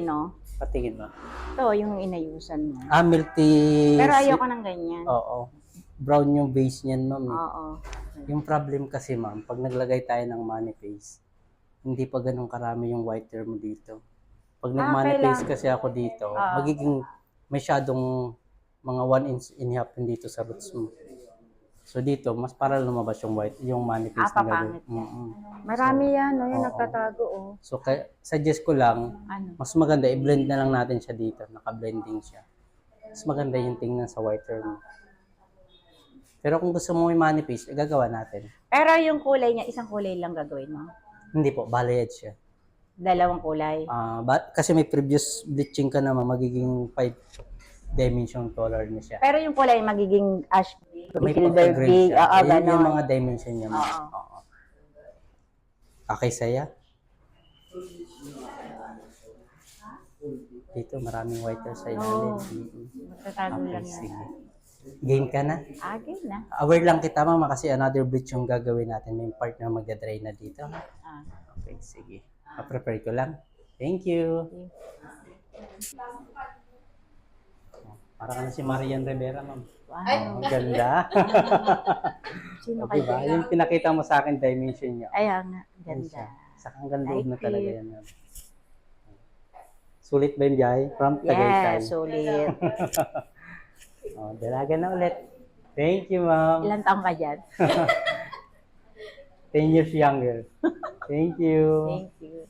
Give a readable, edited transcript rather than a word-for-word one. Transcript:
no? Patingin mo. Ito, yung inayusan mo. Milk tea. Pero ayoko ng ganyan. Oo. Brown yung base niyan, ma'am. Oo. Yung problem kasi, ma'am, pag naglagay tayo ng money paste, hindi pa ganun karami yung whiter mo dito. Pag nag-money paste kasi ako dito, magiging masyadong mga 1 inch and a half dito sa roots mo. So dito, mas para lumabas yung white, yung money paste na gagawin. Marami yan, no? Yung nagtatago, oh. So, suggest ko lang, mas maganda, i-blend na lang natin siya dito. Naka-blending siya. Mas maganda yung tingnan sa whiter mo. Pero kung gusto mo yung money paste, gagawa natin. Pero yung kulay niya, isang kulay lang gagawin mo? Hindi po, balayage siya. Dalawang kulay? Kasi may previous bleaching ka naman, magiging 5-dimension color niya siya. Pero yung kulay magiging ash, May silver green big, siya. Yun yung ganon. mga dimension niya. Oo. Okay, saya? Dito, maraming whiter sa ilalim. Magtatago lang yan. Sige. Game ka na? Game na. Aware lang kita, mama, kasi another bleach yung gagawin natin. May part na magdadry na dito. Okay, sige. Pa-prepare ko lang. Thank you. Para ka na si Marian Rivera, ma'am. Wow. Ang ganda. Sino Okay ba? kayo? Yung pinakita mo sa akin, dimension niya. Ayan nga, ganda. Sa hanggang loob na Like talaga it. yan. Ma'am. Sulit ba yun, Jai? From Tagaytay. Yes, sulit. Dalaga na ulit. Thank you, ma'am. Ilan taong ka dyan? 10 years younger. Thank you. Thank you.